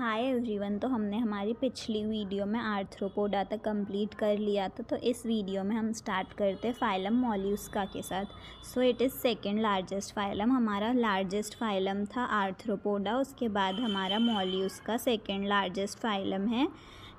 Hi everyone. तो हमने हमारी पिछली वीडियो में आर्थ्रोपोडा तक कंप्लीट कर लिया था। तो इस वीडियो में हम स्टार्ट करते हैं फाइलम मॉल्यूस्का के साथ। So it is second largest phylum. हमारा लार्जेस्ट फाइलम था आर्थ्रोपोडा, उसके बाद हमारा मॉल्यूस्का सेकंड लार्जेस्ट फाइलम है।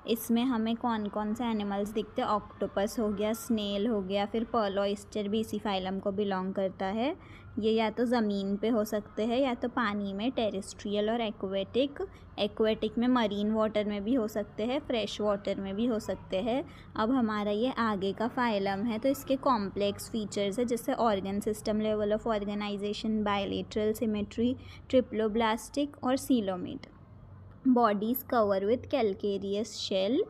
इसमें हमें कौन कौन से एनिमल्स दिखते हैं? ऑक्टोपस हो गया, स्नेल हो गया, फिर पर्ल ऑयस्टर भी इसी फाइलम को बिलोंग करता है। ये या तो ज़मीन पे हो सकते हैं या तो पानी में, टेरेस्ट्रियल और एक्वेटिक। एक्वेटिक में मरीन वाटर में भी हो सकते हैं, फ्रेश वाटर में भी हो सकते हैं। अब हमारा ये आगे का फाइलम है, तो इसके कॉम्प्लेक्स फीचर्स है जैसे organ system, level of organization, bilateral symmetry, triploblastic और coelomate. Body is cover with calcareous shell,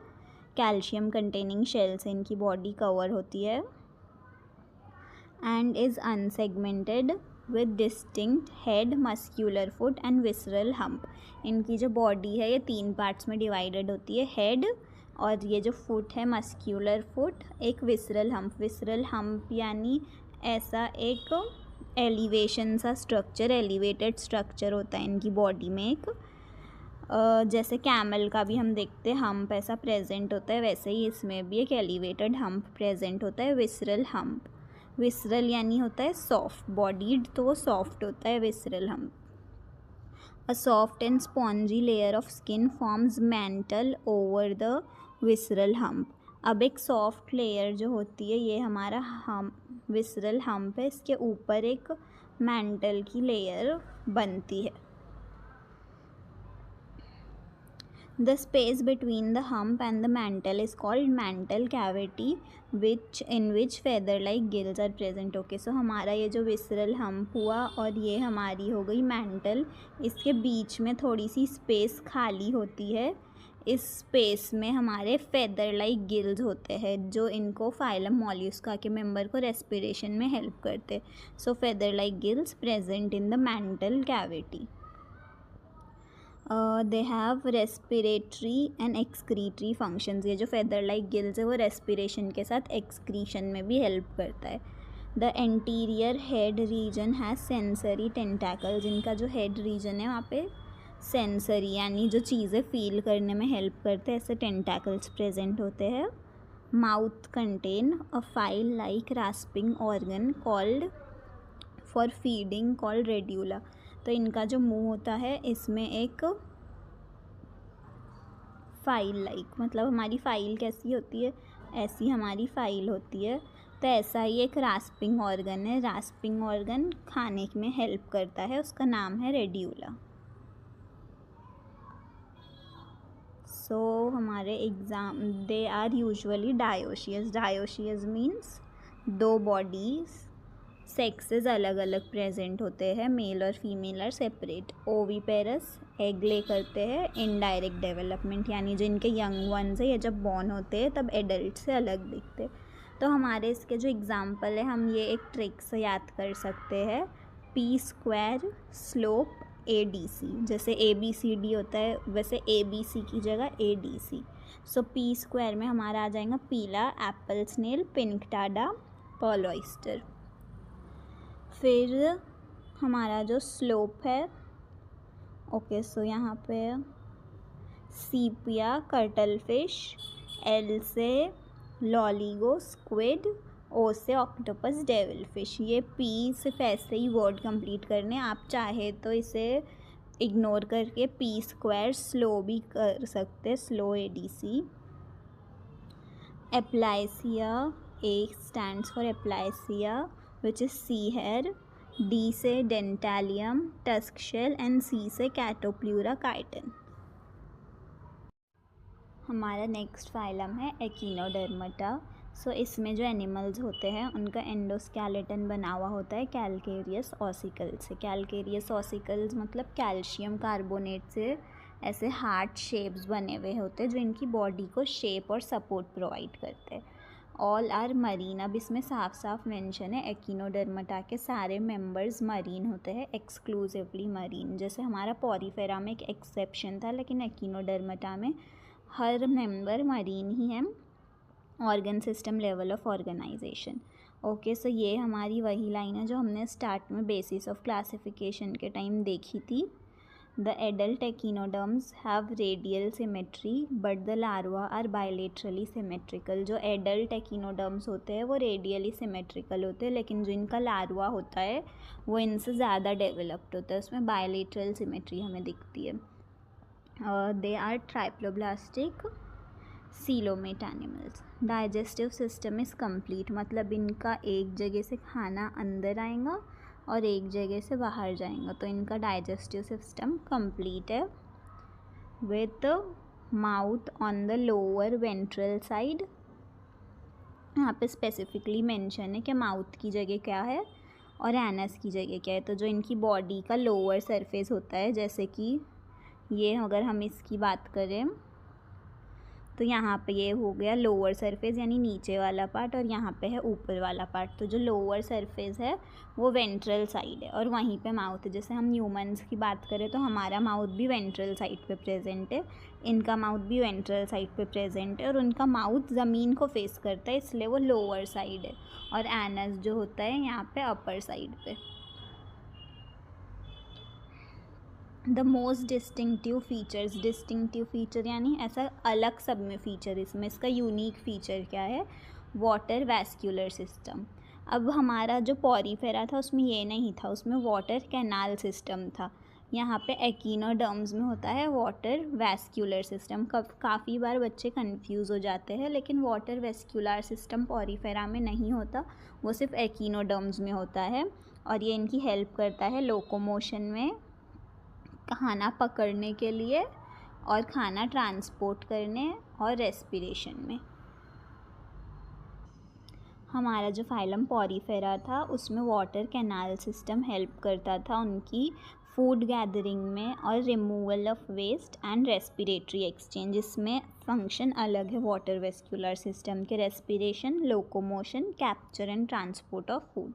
calcium containing shell से इनकी बॉडी कवर होती है। And is unsegmented with distinct head, muscular foot and visceral hump. इनकी जो body है ये 3 parts में डिवाइडेड होती है, हेड और ये जो फुट है मस्क्यूलर फुट, एक विसरल हम्प। विसरल हम्प यानी ऐसा एक एलिवेशन सा स्ट्रक्चर, एलिवेटेड स्ट्रक्चर होता है इनकी बॉडी में एक। जैसे कैमल का भी हम देखते हैं हम्प ऐसा प्रेजेंट होता है, वैसे ही इसमें भी एक एलिवेटेड हम्प प्रेजेंट होता है, विसरल हम्प। विसरल यानी होता है सॉफ्ट बॉडीड, तो वो सॉफ्ट होता है visceral hump. A soft and spongy layer of skin forms mantle over the visceral hump. अब एक सॉफ्ट लेयर जो होती है ये हमारा विसरल हम्प है, इसके ऊपर एक मैंटल की लेयर बनती है। The space between the hump and the mantle is called mantle cavity, in which feather-like gills are present. Okay, so हमारा ये जो visceral hump हुआ और ये हमारी हो गई mantle, इसके बीच में थोड़ी सी स्पेस खाली होती है। इस स्पेस में हमारे feather-like gills होते हैं जो इनको फाइलम मॉल्यूस्का के मेंबर को रेस्पिरेशन में हेल्प करते हैं। So feather-like gills present in the mantle cavity. They have respiratory and excretory functions. ये जो फेदर लाइक गिल्स है वो रेस्पिरेशन के साथ एक्सक्रीशन में भी हेल्प करता है। The anterior head region has sensory टेंटैकल्स। इनका जो हेड रीजन है वहाँ पे सेंसरी यानी जो चीज़ें फील करने में हेल्प करते हैं ऐसे टेंटैकल्स प्रेजेंट होते हैं। Mouth contain a file like rasping organ called for feeding called radula. तो इनका जो मुंह होता है इसमें एक फाइल लाइक, मतलब हमारी फाइल कैसी होती है ऐसी हमारी फाइल होती है, तो ऐसा ही एक रास्पिंग ऑर्गन है। रास्पिंग ऑर्गन खाने में हेल्प करता है, उसका नाम है रेड्यूला। सो हमारे exam they are usually dioecious. Dioecious means 2 bodies, sexes अलग अलग प्रेजेंट होते हैं, मेल और female are separate. Oviparous egg lay करते हैं, इनडायरेक्ट डेवलपमेंट यानी जो इनके यंग वंस है ये जब बॉर्न होते हैं तब एडल्ट से अलग दिखते। तो हमारे इसके जो एग्जाम्पल है हम ये एक ट्रिक से याद कर सकते हैं, पी स्क्वायर स्लोप ADC। जैसे ABCD होता है वैसे ABC की जगह ADC। सो पी स्क्वायर में हमारा आ जाएगा पीला, apple snail, pinctada, pearl oyster. फिर हमारा जो स्लोप है, ओके सो यहाँ पे सीपिया कर्टल फिश, L से लॉलीगो स्क्विड, O से ऑक्टोपस डेविल फिश। ये P सिर्फ ऐसे ही वर्ड कंप्लीट करने, आप चाहे तो इसे इग्नोर करके पी स्क्वायर स्लो भी कर सकते, slow ADC। Aplysia, A stands for Aplysia which is sea hare, D से Dentalium, tusk shell and C से कैटोप्ल्यूरा काइटन। हमारा नेक्स्ट फाइलम है एकिनोडर्मेटा। सो इसमें जो एनिमल्स होते हैं उनका एंडोस्केलेटन बना हुआ होता है कैलकेरियस ऑसिकल्स से। कैलकेरियस ऑसिकल्स मतलब कैल्शियम कार्बोनेट से ऐसे हार्ट शेप्स बने हुए होते हैं जो इनकी बॉडी को शेप और सपोर्ट प्रोवाइड करते हैं। All are marine. अब इसमें साफ साफ मेंशन है एकिनोडर्मेटा के सारे मेंबर्स मरीन होते हैं, एक्सक्लूसिवली मरीन। जैसे हमारा पॉरीफेरा में एक एक्सेप्शन था, लेकिन एकिनोडर्मेटा में हर मेंबर मरीन ही है। Organ system, level of organization. Okay so ये हमारी वही लाइन है जो हमने स्टार्ट में बेसिस ऑफ क्लासिफिकेशन के टाइम देखी थी। The adult echinoderms have radial symmetry but the larva are bilaterally symmetrical. जो एडल्ट एकिनोडर्म्स होते हैं वो रेडियली सिमेट्रिकल होते हैं, लेकिन जो इनका लार्वा होता है वो इनसे ज़्यादा डेवलप्ड होता है, उसमें बायलेटरल सिमेट्री हमें दिखती है। They are triploblastic coelomate animals. Digestive system is complete, मतलब इनका एक जगह से खाना अंदर आएगा और एक जगह से बाहर जाएगा, तो इनका डाइजेस्टिव सिस्टम कंप्लीट है। With mouth on the lower ventral side, यहाँ पे स्पेसिफिकली मेंशन है कि माउथ की जगह क्या है और एनस की जगह क्या है। तो जो इनकी बॉडी का लोअर सरफेस होता है, जैसे कि ये अगर हम इसकी बात करें तो यहाँ पे ये हो गया लोअर सरफेस यानी नीचे वाला पार्ट, और यहाँ पे है ऊपर वाला पार्ट। तो जो लोअर सरफेस है वो वेंट्रल साइड है और वहीं पे माउथ है। जैसे हम ह्यूमंस की बात करें तो हमारा माउथ भी वेंट्रल साइड पे प्रेजेंट है, इनका माउथ भी वेंट्रल साइड पे प्रेजेंट है, और उनका माउथ ज़मीन को फेस करता है इसलिए वो लोअर साइड है, और एनस जो होता है यहाँ पे अपर साइड पे। The most distinctive features, distinctive feature यानी ऐसा अलग सब में फीचर, इसमें इसका यूनिक फीचर क्या है, वाटर वैस्कुलर सिस्टम। अब हमारा जो पॉरीफेरा था उसमें ये नहीं था, उसमें वाटर कैनाल सिस्टम था। यहाँ पे एकिनोडर्म्स में होता है वाटर वैस्कुलर सिस्टम। काफ़ी बार बच्चे कंफ्यूज हो जाते हैं, लेकिन वाटर वैस्कुलर सिस्टम पॉरीफेरा में नहीं होता, वो सिर्फ एकिनोडर्म्स में होता है, और ये इनकी हेल्प करता है लोकोमोशन में, खाना पकड़ने के लिए और खाना ट्रांसपोर्ट करने और रेस्पिरेशन में। हमारा जो फाइलम पॉरीफेरा था उसमें वाटर कैनाल सिस्टम हेल्प करता था उनकी फूड गैदरिंग में और removal of waste and respiratory exchange. इसमें फंक्शन अलग है वाटर वेस्कुलर सिस्टम के, respiration, locomotion, capture and transport of food.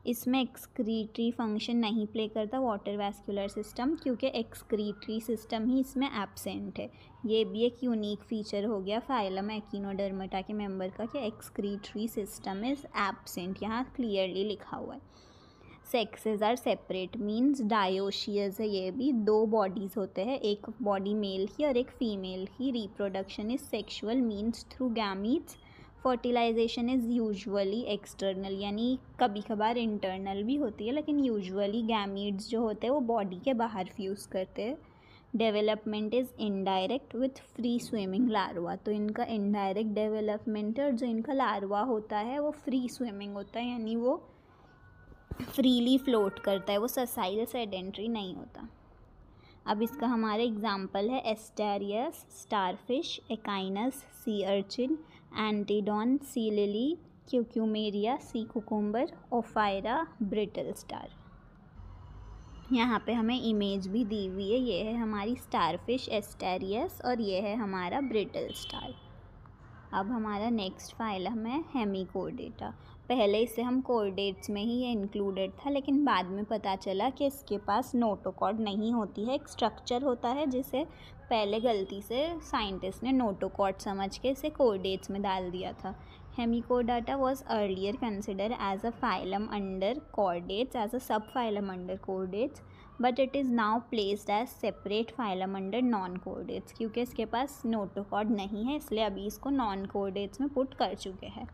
इसमें एक्सक्रीटरी फंक्शन नहीं प्ले करता वाटर वैस्कुलर सिस्टम, क्योंकि एक्सक्रीटरी सिस्टम ही इसमें एब्सेंट है। ये भी एक यूनिक फीचर हो गया फाइलम एकिनोडर्मेटा के मेंबर का कि एक्सक्रीटरी सिस्टम इज़ एब्सेंट, यहाँ क्लियरली लिखा हुआ है। Sexes are separate means dioecious है, ये भी दो बॉडीज़ होते हैं, एक बॉडी मेल की और एक फीमेल की। Reproduction is sexual means through gametes. Fertilisation is usually external, यानी कभी कभार इंटरनल भी होती है, लेकिन यूजुअली गैमीट्स जो होते हैं वो बॉडी के बाहर फ्यूज़ करते हैं। Development is indirect with free swimming larva, तो इनका इनडायरेक्ट डेवलपमेंट है, और जो इनका लार्वा होता है वो फ्री स्विमिंग होता है, यानी वो फ्रीली फ्लोट करता है, वो ससाइल सेडेंट्री नहीं होता। अब इसका हमारे एग्जाम्पल है Asterias, starfish, Echinus, sea urchin, Antedon, sea lily, Cucumaria, sea cucumber, Ophiura, brittle star. यहाँ पे हमें इमेज भी दी हुई है, ये है हमारी स्टारफिश एस्टेरियस और ये है हमारा ब्रिटल स्टार। अब हमारा नेक्स्ट फाइलम है हेमिकोर्डेटा। पहले इसे हम कोर्डेट्स में ही ये इंक्लूडेड था, लेकिन बाद में पता चला कि इसके पास नोटोकॉर्ड नहीं होती है, एक स्ट्रक्चर होता है जिसे पहले गलती से साइंटिस्ट ने नोटोकॉर्ड समझ के इसे कोर्डेट्स में डाल दिया था। हेमिकोर्डेटा was earlier considered as a phylum under chordates, as a subphylum under chordates, but it is now placed as separate phylum under non-chordates। क्योंकि इसके पास नोटोकॉर्ड नहीं है इसलिए अभी इसको नॉन कोर्डेट्स में पुट कर चुके हैं।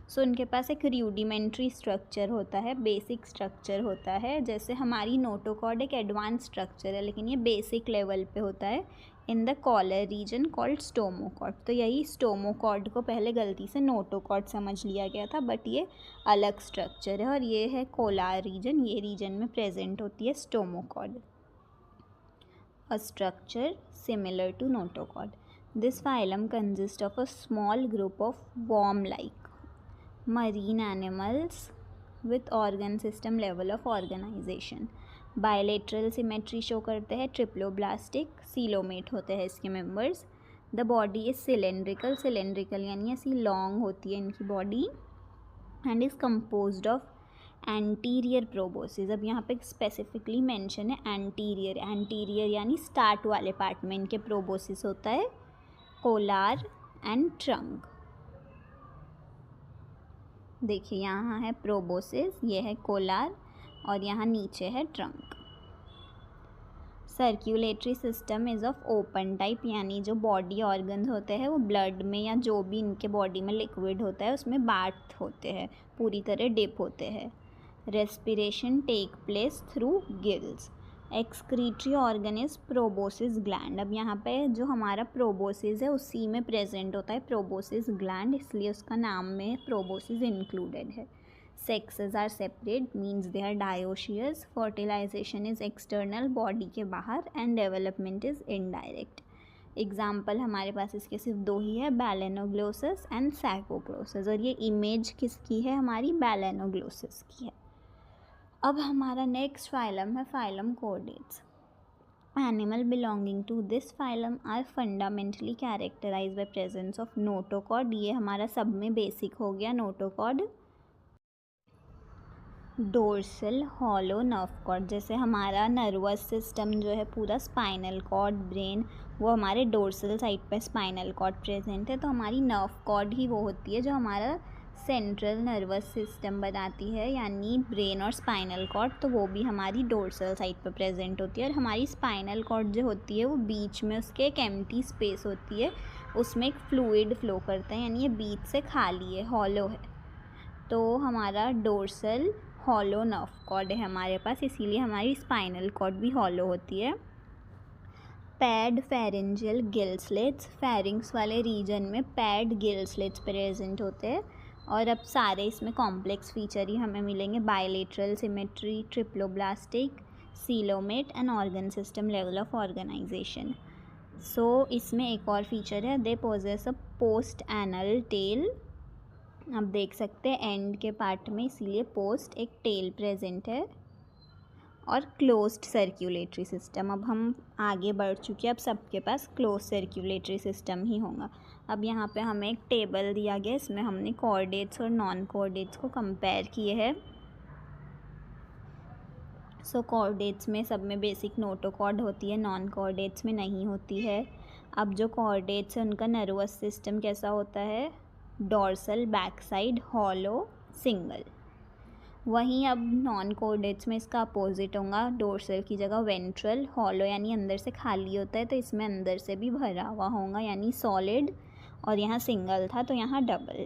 सो इनके पास एक रूडिमेंट्री स्ट्रक्चर होता है, बेसिक स्ट्रक्चर होता है। जैसे हमारी नोटोकॉर्ड एक एडवांस स्ट्रक्चर है, लेकिन ये बेसिक लेवल पे होता है in the collar region called stomochord. तो यही स्टोमोकॉर्ड को पहले गलती से नोटोकॉर्ड समझ लिया गया था, बट ये अलग स्ट्रक्चर है, और ये है कोलार रीजन, ये रीजन में प्रेजेंट होती है stomochord, a structure similar to notochord. This phylum consist of a small group of worm like marine animals with organ system level of organization। Bilateral symmetry show करते हैं, triploblastic, coelomate होते हैं इसके members. The body is cylindrical, cylindrical यानी ऐसी long होती है इनकी body, and is composed of anterior proboscis. अब यहाँ पे स्पेसिफिकली मेंशन है एंटीरियर, एंटीरियर यानी स्टार्ट वाले पार्ट में इनके प्रोबोसिस होता है, कोलार एंड ट्रंक। देखिए यहाँ है प्रोबोसिस, ये है कोलार, और यहाँ नीचे है trunk. Circulatory system is of open type, यानी जो बॉडी ऑर्गन्स होते हैं वो ब्लड में या जो भी इनके बॉडी में लिक्विड होता है उसमें बाथ होते हैं, पूरी तरह डिप होते हैं। Respiration take place through gills. Excretory organ is proboscis gland. अब यहाँ पे जो हमारा प्रोबोसिस है उसी में प्रेजेंट होता है प्रोबोसिस ग्लैंड, इसलिए उसका नाम में प्रोबोसिस इंक्लूडेड है। Sexes are separate means they are dioecious. Fertilisation is external, body के बाहर, and development is indirect. Example हमारे पास इसके सिर्फ दो ही है, बैलेनोग्लोसिस एंड सैकोग्लोसिस, और ये इमेज किसकी है, हमारी बैलेनोग्लोसिस की है। अब हमारा नेक्स्ट फाइलम है phylum chordates. Animal belonging to this phylum are fundamentally characterized by presence of notochord। ये हमारा सब में बेसिक हो गया notochord. Dorsal hollow nerve cord, जैसे हमारा नर्वस सिस्टम जो है पूरा स्पाइनल कॉर्ड, ब्रेन, वो हमारे डोर्सल साइड पे स्पाइनल कॉर्ड प्रेजेंट है, तो हमारी नर्व कॉर्ड ही वो होती है जो हमारा सेंट्रल नर्वस सिस्टम बनाती है, यानी ब्रेन और स्पाइनल कॉर्ड, तो वो भी हमारी डोर्सल साइड पे प्रेजेंट होती है। और हमारी स्पाइनल कॉर्ड जो होती है वो बीच में उसके एक एम्प्टी स्पेस होती है, उसमें एक फ्लूइड फ्लो करता है, यानी ये बीच से खाली है, हॉलो है, तो हमारा डोर्सल हॉलो नर्व कॉर्ड है हमारे पास, इसीलिए हमारी स्पाइनल कॉर्ड भी हॉलो होती है। Pad pharyngeal gill slits, pharynx वाले रीजन में पैड गिल स्लिट्स प्रेजेंट होते हैं। और अब सारे इसमें कॉम्प्लेक्स फीचर ही हमें मिलेंगे, bilateral symmetry, triploblastic, coelomate and organ system level of organization. So इसमें एक और फीचर है, they possess a post anal tail. अब देख सकते हैं एंड के पार्ट में, इसीलिए पोस्ट एक टेल प्रेजेंट है, और क्लोज्ड सर्क्यूलेटरी सिस्टम। अब हम आगे बढ़ चुके हैं, अब सबके पास क्लोज सर्क्यूलेटरी सिस्टम ही होगा। अब यहाँ पे हमें एक टेबल दिया गया, इसमें हमने कॉर्डेट्स और नॉन कॉर्डेट्स को कंपेयर किए हैं। सो कॉर्डेट्स में सब में बेसिक नोटोकॉर्ड होती है, नॉन कॉर्डेट्स में नहीं होती है। अब जो कॉर्डेट्स है उनका नर्वस सिस्टम कैसा होता है, dorsal, back side, hollow, single. वहीं अब नॉन कॉर्डेट्स में इसका अपोजिट होगा, डोर्सल की जगह वेंट्रल, हॉलो यानी अंदर से खाली होता है, तो इसमें अंदर से भी भरा हुआ होगा, यानी सॉलिड, और यहाँ सिंगल था तो यहाँ double.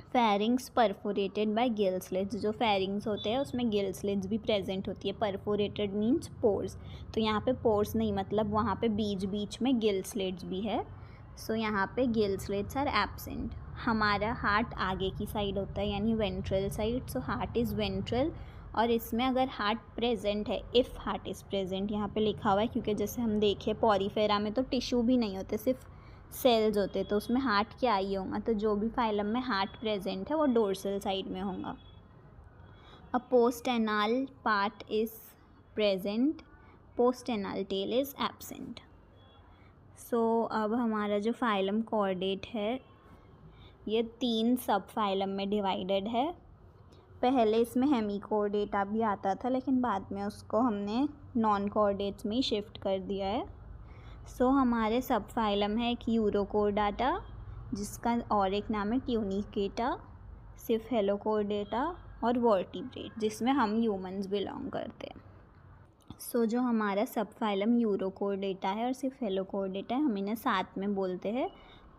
Pharynx perforated bye gill slits, जो फेरिंग्स होते हैं उसमें गिल स्लिट्स भी प्रेजेंट होती है। परफोरेटेड मीन्स पोर्स, तो यहाँ पे पोर्स नहीं, मतलब वहाँ पे बीच बीच में गिल स्लिट्स भी है, सो यहाँ पे गिल स्लिट्स आर एब्सेंट। हमारा हार्ट आगे की साइड होता है, यानी ventral side, so heart is ventral. और इसमें अगर हार्ट प्रेजेंट है, इफ़ हार्ट इज़ प्रेजेंट यहाँ पे लिखा हुआ है, क्योंकि जैसे हम देखें पॉरीफेरा में तो टिश्यू भी नहीं होते, सिर्फ सेल्स होते, तो उसमें हार्ट क्या ही होगा, तो जो भी फाइलम में हार्ट प्रेजेंट है वो डोर्सल साइड में होगा। A post anal part is present, post anal tail is absent. So अब हमारा जो फाइलम कॉर्डेट है ये 3 सब फाइलम में डिवाइडेड है। पहले इसमें हेमिकॉर्डेटा भी आता था, लेकिन बाद में उसको हमने नॉन कॉर्डेट्स में ही शिफ्ट कर दिया है। सो हमारे सब फाइलम है एक यूरोकोर्डाटा, जिसका और एक नाम है ट्यूनिकेटा, सिफेलोकोर्डेटा और वर्टिब्रेट, जिसमें हम ह्यूमंस बिलोंग करते हैं। सो जो हमारा सब फाइलम यूरोकोर्डेटा है और सिफेलोकोर्डेटा है, हम इन्हें साथ में बोलते हैं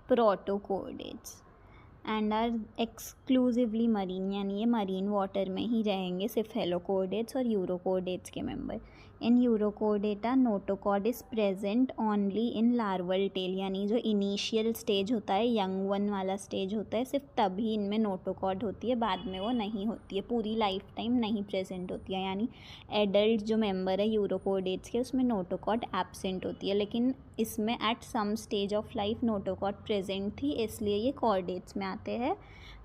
प्रोटोकोर्डेट्स, एंड आर एक्सक्लूसिवली मरीन, यानी ये मरीन वाटर में ही रहेंगे, सिफेलोकोर्डेट्स और यूरोकोर्डेट्स के member. In urochordata notochord is present only in larval tail, यानी जो इनिशियल स्टेज होता है, यंग वन वाला स्टेज होता है, सिर्फ तभी इनमें नोटोकॉर्ड होती है, बाद में वो नहीं होती है, पूरी लाइफ टाइम नहीं प्रेजेंट होती है। यानी एडल्ट जो मेंबर है यूरोकोर्डेट्स के, उसमें नोटोकॉर्ड एब्सेंट होती है, लेकिन इसमें at some stage of life notochord present थी, इसलिए ये कॉर्डेट्स में आते हैं।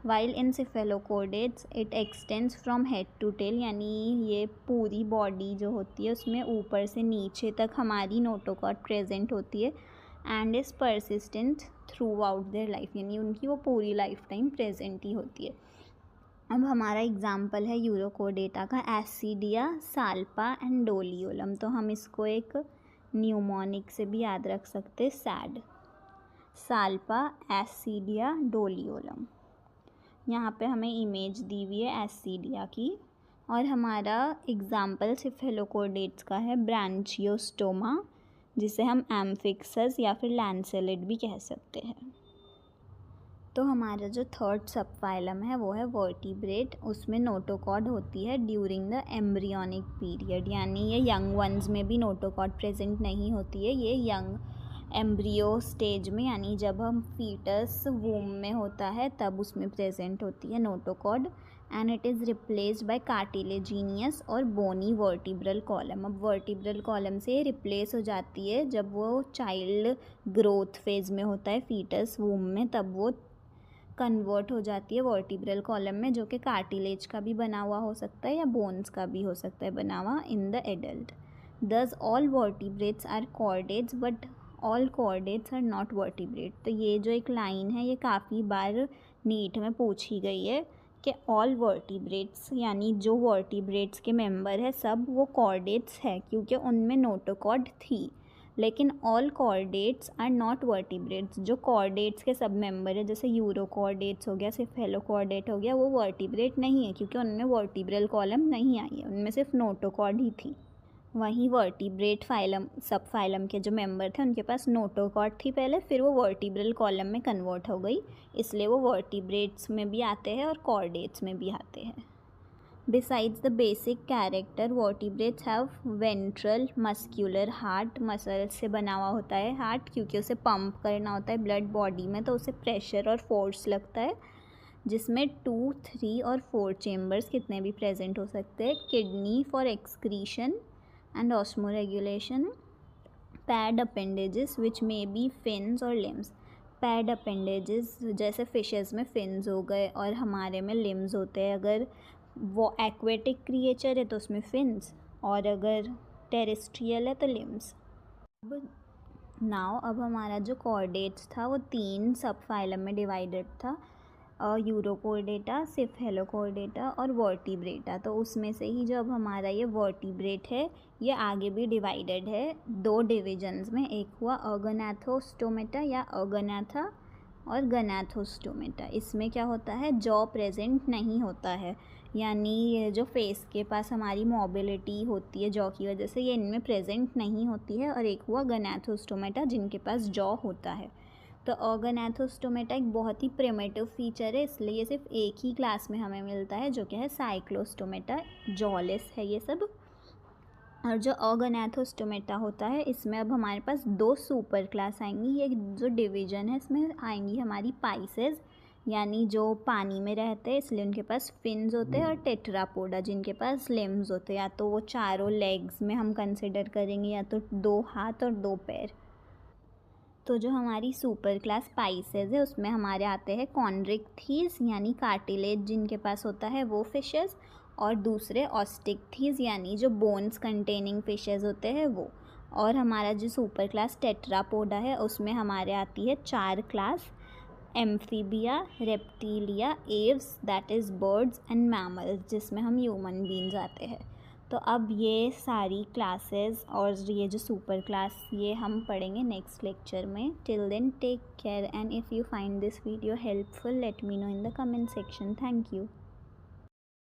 While in cephalochordates it extends from head to tail, यानी ये पूरी बॉडी जो होती है उसमें ऊपर से नीचे तक हमारी नोटोकॉर्ड प्रेजेंट होती है, and is persistent through out their life, यानी उनकी वो पूरी लाइफ टाइम प्रेजेंट ही होती है। अब हमारा एग्जाम्पल है यूरोकोर्डेटा का एसिडिया, साल्पा एंड डोलियोलम, तो हम इसको एक न्यूमोनिक से भी याद रख सकते हैं, सैड, साल्पा, एसिडिया, डोलियोलम। यहाँ पे हमें इमेज दी हुई है एसिडिया की, और हमारा एग्जाम्पल सिफेलोकॉर्डेट्स का है ब्रांचियोस्टोमा, जिसे हम एम्फिक्सस या फिर लैंसेलेट भी कह सकते हैं। तो हमारा जो थर्ड सब फाइलम है वो है वर्टिब्रेट। उसमें नोटोकॉर्ड होती है ड्यूरिंग द एम्ब्रियोनिक पीरियड, यानी ये यंग वंस में भी नोटोकॉर्ड प्रेजेंट नहीं होती है, ये यंग एम्ब्रियो स्टेज में, यानी जब हम फीटस वूम में होता है तब उसमें प्रेजेंट होती है notochord. And it is replaced by cartilaginous और बोनी वर्टिब्रल कॉलम। अब वर्टिब्रल कॉलम से रिप्लेस हो जाती है जब वो चाइल्ड ग्रोथ फेज में होता है फीटस वूम में, तब वो कन्वर्ट हो जाती है वर्टिब्रल कॉलम में, जो कि कार्टिलेज का भी बना हुआ हो सकता है या बोन्स का भी हो सकता है बना हुआ in the adult. Thus all vertebrates are chordates but all chordates are not vertebrate. तो ये जो एक लाइन है ये काफ़ी बार नीट में पूछी गई है कि ऑल वर्टिब्रेट्स यानी जो वर्टिब्रेट्स के मेंबर है सब वो कॉर्डेट्स है क्योंकि उनमें नोटोकॉर्ड थी, लेकिन all chordates are not vertebrates. जो कॉर्डेट्स के सब मेंबर है जैसे यूरोकॉर्डेट्स हो गया, सिफेलोकॉर्डेट हो गया, वो वर्टिब्रेट नहीं है क्योंकि उनमें वर्टिब्रल कॉलम नहीं आई है, उनमें सिर्फ नोटोकॉर्ड ही थी। वहीं वर्टिब्रेट फाइलम सब फाइलम के जो मेंबर थे उनके पास नोटोकॉर्ड थी पहले, फिर वो वर्टिब्रल कॉलम में कन्वर्ट हो गई, इसलिए वो वर्टिब्रेट्स में भी आते हैं और कॉर्डेट्स में भी आते हैं। Besides the basic character, vertebrates have ventral muscular heart। Muscle से बना हुआ होता है हार्ट क्योंकि उसे पंप करना होता है ब्लड बॉडी में, तो उसे प्रेशर और फोर्स लगता है, जिसमें 2, 3 और 4 चेम्बर्स कितने भी प्रेजेंट हो सकते हैं। Kidney for excretion and osmoregulation. Pad appendages which may be fins और लिम्स। पैड अपेंडेजेस जैसे फिशेस में फिन्स हो गए और हमारे में लिम्स होते हैं। अगर वो एक्वेटिक क्रिएचर है तो उसमें फिन्स, और अगर टेरेस्ट्रियल है तो लिम्स। अब हमारा जो कॉर्डेट्स था वो 3 सब फाइलम में डिवाइडेड था, यूरोकॉर्डेटा, सिफेलोकॉर्डेटा और वर्टिब्रेटा। तो उसमें से ही जो अब हमारा ये वर्टिब्रेट है ये आगे भी डिवाइडेड है 2 डिविजन्स में। एक हुआ अगोनैथोस्टोमेटा या अगोनैथा और गनैथोस्टोमेटा। इसमें क्या होता है, जॉ प्रेजेंट नहीं होता है, यानी ये जो फेस के पास हमारी मोबिलिटी होती है जॉ की वजह से, ये इनमें प्रेजेंट नहीं होती है। और एक हुआ गनैथोस्टोमेटा जिनके पास जॉ होता है। तो अगनैथोस्टोमेटा एक बहुत ही प्रिमिटिव फीचर है, इसलिए सिर्फ एक ही क्लास में हमें मिलता है जो कि है साइक्लोस्टोमेटा, जॉलेस है ये सब। और जो अगनैथोस्टोमेटा होता है इसमें अब हमारे पास 2 सुपर क्लास आएंगी। ये जो डिवीज़न है इसमें आएंगी हमारी पाइसेस, यानी जो पानी में रहते हैं इसलिए उनके पास फिन्स होते हैं, और टेट्रापोडा जिनके पास लिम्स होते हैं, या तो वो चारों लेग्स में हम कंसिडर करेंगे या तो 2 हाथ और 2 पैर। तो जो हमारी सुपर क्लास पाइसेस है उसमें हमारे आते हैं कॉन्ड्रिक्थीज यानी कार्टिलेज जिनके पास होता है वो फिशेस, और दूसरे ऑस्टिक्थीज यानी जो बोन्स कंटेनिंग फिशेस होते हैं वो। और हमारा जो सुपर क्लास टेट्रापोडा है उसमें हमारे आती है 4 class, amphibia, reptilia, Aves that is birds and mammals, जिसमें हम ह्यूमन बींग्स आते हैं। तो अब ये सारी क्लासेस और ये जो सुपर क्लास ये हम पढ़ेंगे नेक्स्ट लेक्चर में। Till then take care, and if you find this video helpful let me know in the comment section. Thank you.